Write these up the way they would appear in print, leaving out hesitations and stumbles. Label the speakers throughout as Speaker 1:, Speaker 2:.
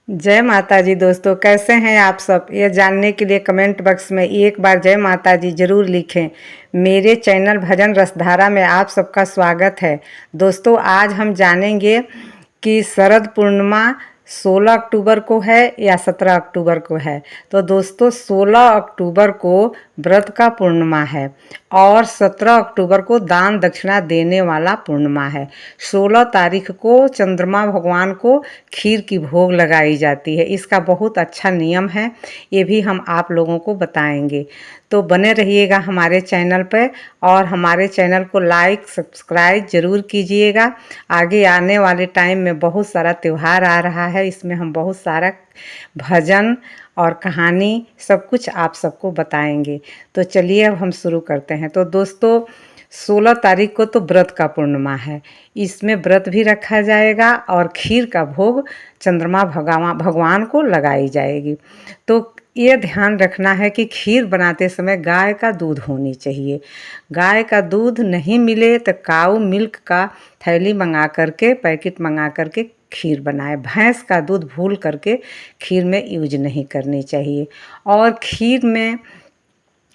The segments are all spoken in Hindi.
Speaker 1: जय माता जी। दोस्तों, कैसे हैं आप सब? ये जानने के लिए कमेंट बॉक्स में एक बार जय माता जी ज़रूर लिखें। मेरे चैनल भजन रसधारा में आप सबका स्वागत है। दोस्तों, आज हम जानेंगे कि शरद पूर्णिमा 16 अक्टूबर को है या 17 अक्टूबर को है। तो दोस्तों, 16 अक्टूबर को व्रत का पूर्णिमा है और 17 अक्टूबर को दान दक्षिणा देने वाला पूर्णिमा है। 16 तारीख को चंद्रमा भगवान को खीर की भोग लगाई जाती है। इसका बहुत अच्छा नियम है, ये भी हम आप लोगों को बताएंगे। तो बने रहिएगा हमारे चैनल पर और हमारे चैनल को लाइक सब्सक्राइब ज़रूर कीजिएगा। आगे आने वाले टाइम में बहुत सारा त्यौहार आ रहा है, इसमें हम बहुत सारा भजन और कहानी सब कुछ आप सबको बताएंगे। तो चलिए अब हम शुरू करते हैं। तो दोस्तों, 16 तारीख को तो व्रत का पूर्णिमा है। इसमें व्रत भी रखा जाएगा और खीर का भोग चंद्रमा भगवान को लगाई जाएगी। तो ये ध्यान रखना है कि खीर बनाते समय गाय का दूध होनी चाहिए। गाय का दूध नहीं मिले तो काऊ मिल्क का थैली मंगा करके, पैकेट मंगा करके खीर बनाए। भैंस का दूध भूल करके खीर में यूज नहीं करनी चाहिए। और खीर में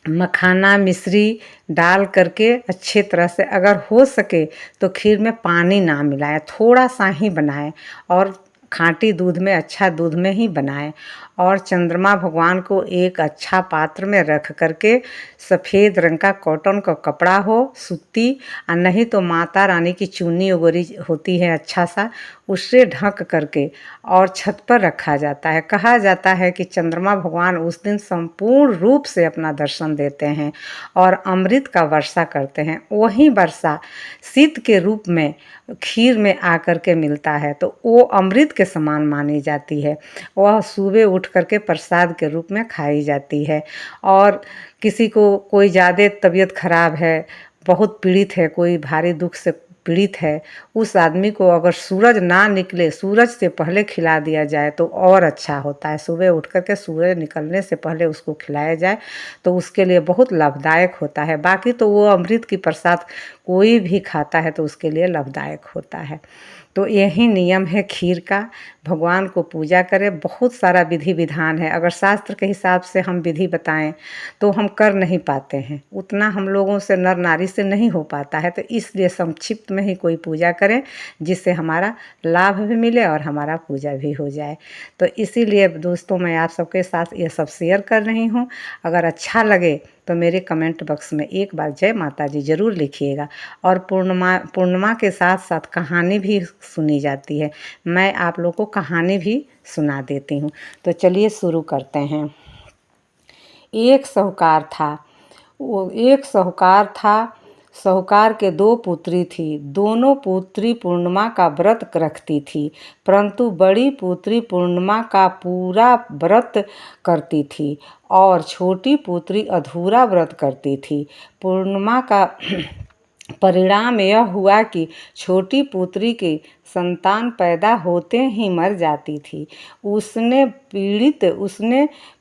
Speaker 1: मखाना मिश्री डाल करके अच्छे तरह से, अगर हो सके तो खीर में पानी ना मिलाएं, थोड़ा सा ही बनाएं और खाँटी दूध में, अच्छा दूध में ही बनाएं। और चंद्रमा भगवान को एक अच्छा पात्र में रख करके, सफ़ेद रंग का कॉटन का कपड़ा हो, सूती, और नहीं तो माता रानी की चुन्नी वगैरह होती है अच्छा सा, उससे ढक करके और छत पर रखा जाता है। कहा जाता है कि चंद्रमा भगवान उस दिन संपूर्ण रूप से अपना दर्शन देते हैं और अमृत का वर्षा करते हैं। वही वर्षा शीत के रूप में खीर में आकर के मिलता है, तो वो अमृत के समान मानी जाती है। वह सुबह उठ करके प्रसाद के रूप में खाई जाती है। और किसी को कोई ज़्यादा तबीयत खराब है, बहुत पीड़ित है, कोई भारी दुख से पीड़ित है, उस आदमी को अगर सूरज ना निकले, सूरज से पहले खिला दिया जाए तो और अच्छा होता है। सुबह उठ कर के सूरज निकलने से पहले उसको खिलाया जाए तो उसके लिए बहुत लाभदायक होता है। बाकी तो वो अमृत की प्रसाद कोई भी खाता है तो उसके लिए लाभदायक होता है। तो यही नियम है खीर का। भगवान को पूजा करें, बहुत सारा विधि विधान है। अगर शास्त्र के हिसाब से हम विधि बताएं तो हम कर नहीं पाते हैं, उतना हम लोगों से, नर नारी से नहीं हो पाता है। तो इसलिए संक्षिप्त में ही कोई पूजा करें जिससे हमारा लाभ भी मिले और हमारा पूजा भी हो जाए। तो इसीलिए दोस्तों, मैं आप सबके साथ ये सब शेयर कर रही हूँ। अगर अच्छा लगे तो मेरे कमेंट बॉक्स में एक बार जय माता जी ज़रूर लिखिएगा। और पूर्णिमा के साथ साथ कहानी भी सुनी जाती है। मैं आप लोग को कहानी भी सुना देती हूँ। तो चलिए शुरू करते हैं। एक साहूकार था। वो एक साहूकार था। साहूकार के दो पुत्री थी। दोनों पुत्री पूर्णिमा का व्रत रखती थी, परंतु बड़ी पुत्री पूर्णिमा का पूरा व्रत करती थी और छोटी पुत्री अधूरा व्रत करती थी। पूर्णिमा का परिणाम यह हुआ कि छोटी पुत्री की संतान पैदा होते ही मर जाती थी। उसने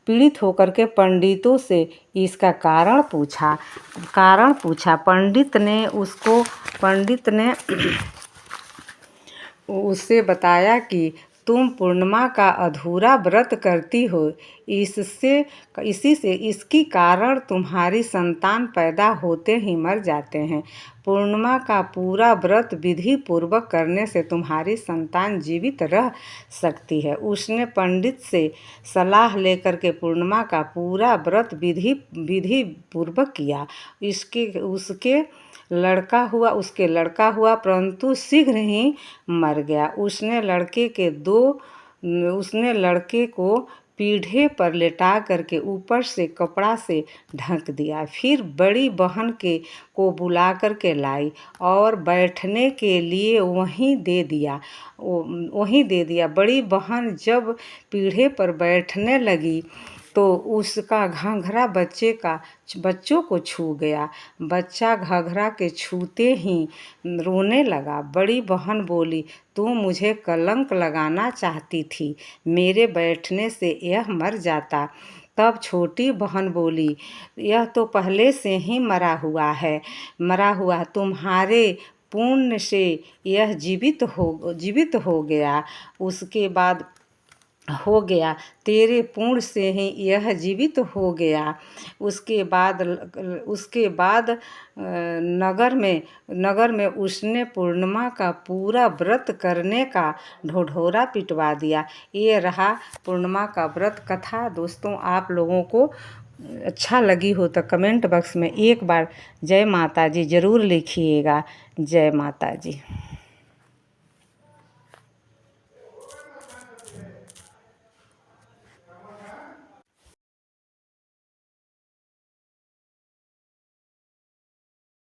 Speaker 1: पीड़ित होकर के पंडितों से इसका कारण पूछा। पंडित ने उससे बताया कि तुम पूर्णिमा का अधूरा व्रत करती हो, इसी से इसकी कारण तुम्हारी संतान पैदा होते ही मर जाते हैं। पूर्णिमा का पूरा व्रत विधि पूर्वक करने से तुम्हारी संतान जीवित रह सकती है। उसने पंडित से सलाह लेकर के पूर्णिमा का पूरा व्रत विधि पूर्वक किया। उसके लड़का हुआ, परंतु शीघ्र ही मर गया। उसने लड़के को पीढ़े पर लेटा करके ऊपर से कपड़ा से ढक दिया। फिर बड़ी बहन को बुला करके लाई और बैठने के लिए वहीं दे दिया। बड़ी बहन जब पीढ़े पर बैठने लगी तो उसका घाघरा बच्चों को छू गया। बच्चा घाघरा के छूते ही रोने लगा। बड़ी बहन बोली, तू मुझे कलंक लगाना चाहती थी, मेरे बैठने से यह मर जाता। तब छोटी बहन बोली, यह तो पहले से ही मरा हुआ, तुम्हारे पुण्य से यह जीवित हो गया। उसके बाद हो गया, तेरे पुण्य से ही यह जीवित हो गया। उसके बाद नगर में उसने पूर्णिमा का पूरा व्रत करने का ढिढोरा पिटवा दिया। ये रहा पूर्णिमा का व्रत कथा। दोस्तों, आप लोगों को अच्छा लगी हो तो कमेंट बॉक्स में एक बार जय माता जी ज़रूर लिखिएगा। जय माता जी।